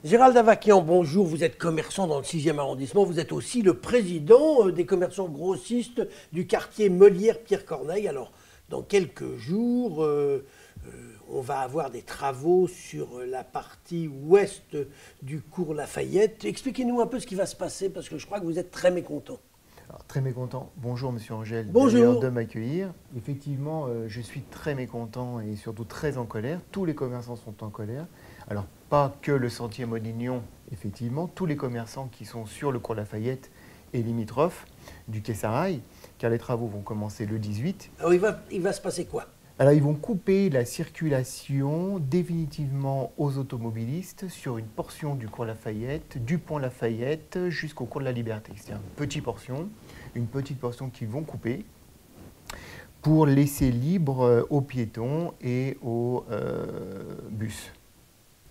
Gérald Avakian, bonjour, vous êtes commerçant dans le 6e arrondissement, vous êtes aussi le président des commerçants grossistes du quartier Meulière-Pierre Corneille. Alors, dans quelques jours, on va avoir des travaux sur la partie ouest du cours Lafayette. Expliquez-nous un peu ce qui va se passer, parce que je crois que vous êtes très mécontent. Alors, très mécontent. Bonjour Monsieur Angèle, d'ailleurs Bonjour. de m'accueillir. Effectivement, je suis très mécontent et surtout très en colère. Tous les commerçants sont en colère. Alors, pas que le sentier Modignon, effectivement, tous les commerçants qui sont sur le cours Lafayette et limitrophes du quai Sarail, car les travaux vont commencer le 18. Alors, il va se passer quoi? Alors, ils vont couper la circulation définitivement aux automobilistes sur une portion du cours Lafayette, du pont Lafayette jusqu'au cours de la Liberté. C'est une petite portion qu'ils vont couper pour laisser libre aux piétons et aux bus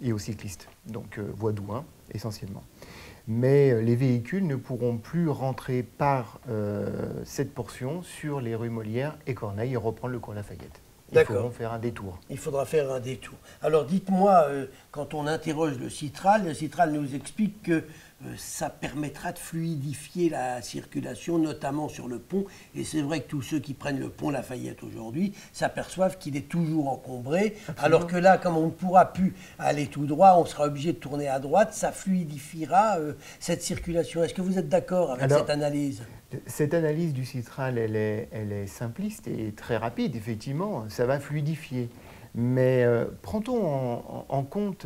et aux cyclistes, donc voie doux essentiellement. Mais les véhicules ne pourront plus rentrer par cette portion sur les rues Molière et Corneille et reprendre le cours Lafayette. Il faudra faire un détour. Il faudra faire un détour. Alors dites-moi, quand on interroge le Citral nous explique que ça permettra de fluidifier la circulation, notamment sur le pont. Et c'est vrai que tous ceux qui prennent le pont Lafayette aujourd'hui s'aperçoivent qu'il est toujours encombré. Absolument. Alors que là, comme on ne pourra plus aller tout droit, on sera obligé de tourner à droite. Ça fluidifiera cette circulation. Est-ce que vous êtes d'accord avec cette analyse ? Cette analyse du Citral, elle est simpliste et très rapide, effectivement. Ça va fluidifier. Mais prend-on en compte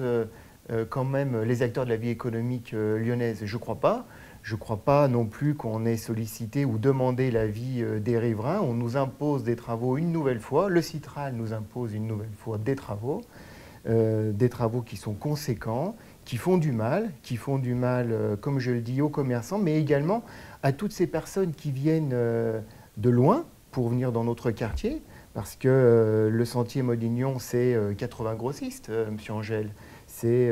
quand même les acteurs de la vie économique lyonnaise? Je ne crois pas. Je ne crois pas non plus qu'on ait sollicité ou demandé l'avis des riverains. On nous impose des travaux une nouvelle fois. Le Citral nous impose une nouvelle fois des travaux qui sont conséquents, qui font du mal, comme je le dis, aux commerçants, mais également à toutes ces personnes qui viennent de loin pour venir dans notre quartier, parce que le sentier Modignon, c'est 80 grossistes, Monsieur Angèle. C'est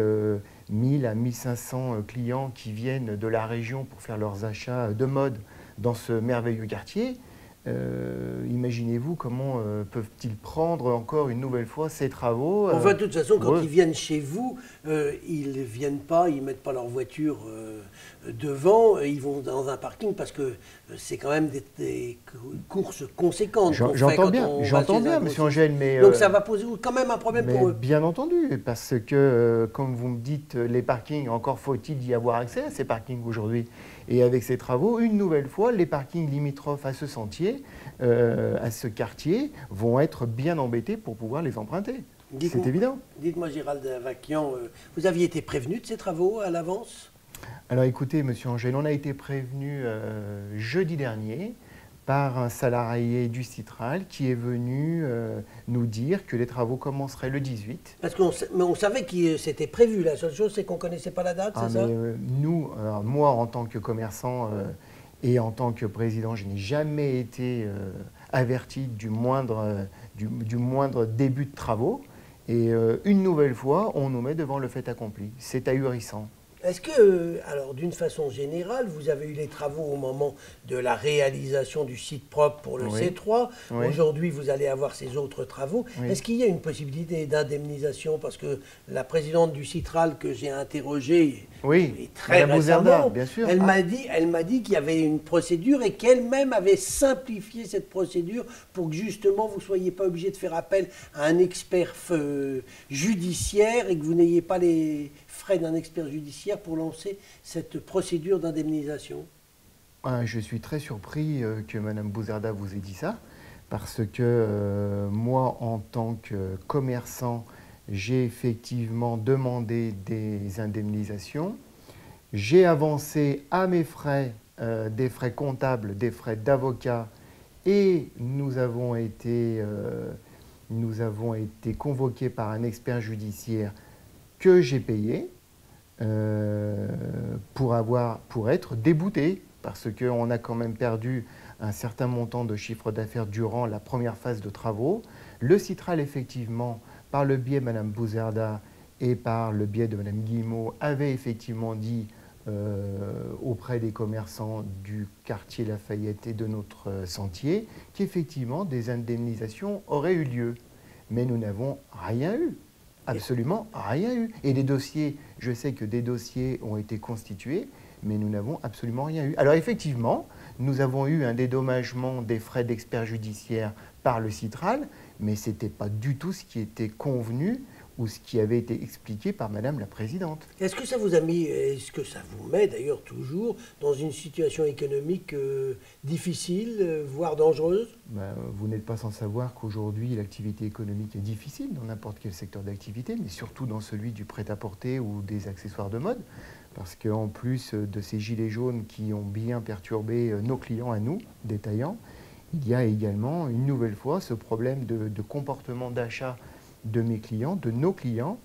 1000 à 1500 clients qui viennent de la région pour faire leurs achats de mode dans ce merveilleux quartier. Imaginez-vous comment peuvent-ils prendre encore une nouvelle fois ces travaux. Enfin, de toute façon, quand ils viennent chez vous, ils ne viennent pas, ils ne mettent pas leur voiture devant, ils vont dans un parking parce que c'est quand même des courses conséquentes. J'entends bien, Monsieur Angèle, mais... Donc ça va poser quand même un problème pour eux. Bien entendu, parce que, comme vous me dites, les parkings, encore faut-il y avoir accès à ces parkings aujourd'hui. Et avec ces travaux, une nouvelle fois, les parkings limitrophes à ce sentier, à ce quartier, vont être bien embêtés pour pouvoir les emprunter. C'est évident. Dites-moi, Gérald Avakian, vous aviez été prévenu de ces travaux à l'avance ? Alors écoutez, Monsieur Angèle, on a été prévenu jeudi dernier par un salarié du Citral qui est venu nous dire que les travaux commenceraient le 18. Parce qu'on savait que c'était prévu. La seule chose, c'est qu'on ne connaissait pas la date, c'est ça ? Moi, en tant que commerçant et en tant que président, je n'ai jamais été averti du moindre début de travaux. Et une nouvelle fois, on nous met devant le fait accompli. C'est ahurissant. Est-ce que, alors d'une façon générale, vous avez eu les travaux au moment de la réalisation du site propre pour le C3 ? Oui. Aujourd'hui, vous allez avoir ces autres travaux. Oui. Est-ce qu'il y a une possibilité d'indemnisation ? Parce que la présidente du Citral que j'ai interrogée très récemment, bien sûr. Elle m'a dit qu'il y avait une procédure et qu'elle-même avait simplifié cette procédure pour que justement vous ne soyez pas obligé de faire appel à un expert judiciaire et que vous n'ayez pas les frais d'un expert judiciaire pour lancer cette procédure d'indemnisation. Je suis très surpris que Mme Bouzerda vous ait dit ça, parce que moi, en tant que commerçant, j'ai effectivement demandé des indemnisations. J'ai avancé à mes frais des frais comptables, des frais d'avocat, et nous avons été convoqués par un expert judiciaire que j'ai payé pour être débouté, parce qu'on a quand même perdu un certain montant de chiffre d'affaires durant la première phase de travaux. Le Citral, effectivement, par le biais de Mme Bouzerda et par le biais de Mme Guillemot, avait effectivement dit auprès des commerçants du quartier Lafayette et de notre sentier qu'effectivement des indemnisations auraient eu lieu. Mais nous n'avons rien eu. absolument rien eu. Et des dossiers, je sais que des dossiers ont été constitués, mais nous n'avons absolument rien eu. Alors effectivement, nous avons eu un dédommagement des frais d'expert judiciaire par le Citral, mais ce n'était pas du tout ce qui était convenu ou ce qui avait été expliqué par Madame la Présidente. Est-ce que ça vous a mis, est-ce que ça vous met d'ailleurs toujours dans une situation économique difficile, voire dangereuse? Vous n'êtes pas sans savoir qu'aujourd'hui l'activité économique est difficile dans n'importe quel secteur d'activité, mais surtout dans celui du prêt-à-porter ou des accessoires de mode. Parce qu'en plus de ces gilets jaunes qui ont bien perturbé nos clients à nous, détaillants, il y a également une nouvelle fois ce problème de comportement d'achat de mes clients, de nos clients,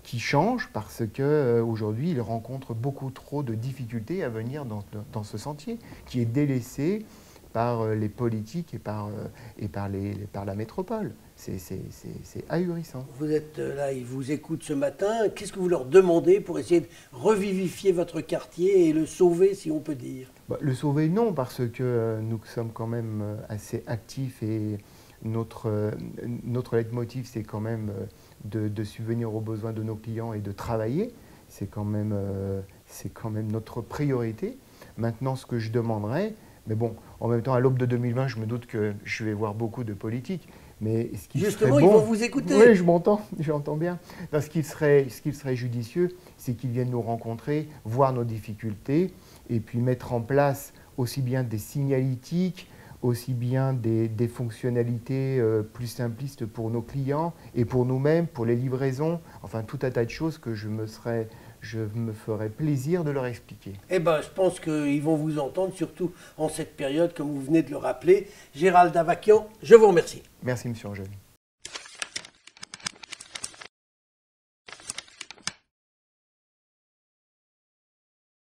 qui change parce qu'aujourd'hui, ils rencontrent beaucoup trop de difficultés à venir dans ce sentier, qui est délaissé par les politiques et par la métropole. C'est ahurissant. Vous êtes là, ils vous écoutent ce matin. Qu'est-ce que vous leur demandez pour essayer de revivifier votre quartier et le sauver, si on peut dire? Le sauver, non, parce que nous sommes quand même assez actifs et notre leitmotiv, c'est quand même de subvenir aux besoins de nos clients et de travailler. C'est quand même notre priorité. Maintenant, ce que je demanderais, mais bon, en même temps, à l'aube de 2020, je me doute que je vais voir beaucoup de politiques. Mais ce qui Justement, serait bon, ils vont vous écouter. Oui, j'entends bien. Non, ce qui serait judicieux, c'est qu'ils viennent nous rencontrer, voir nos difficultés, et puis mettre en place aussi bien des signalétiques, aussi bien des fonctionnalités plus simplistes pour nos clients et pour nous-mêmes, pour les livraisons, enfin tout un tas de choses que je me ferais plaisir de leur expliquer. Eh bien, je pense qu'ils vont vous entendre, surtout en cette période, comme vous venez de le rappeler. Gérald Avakian, je vous remercie. Merci, Monsieur Angèle.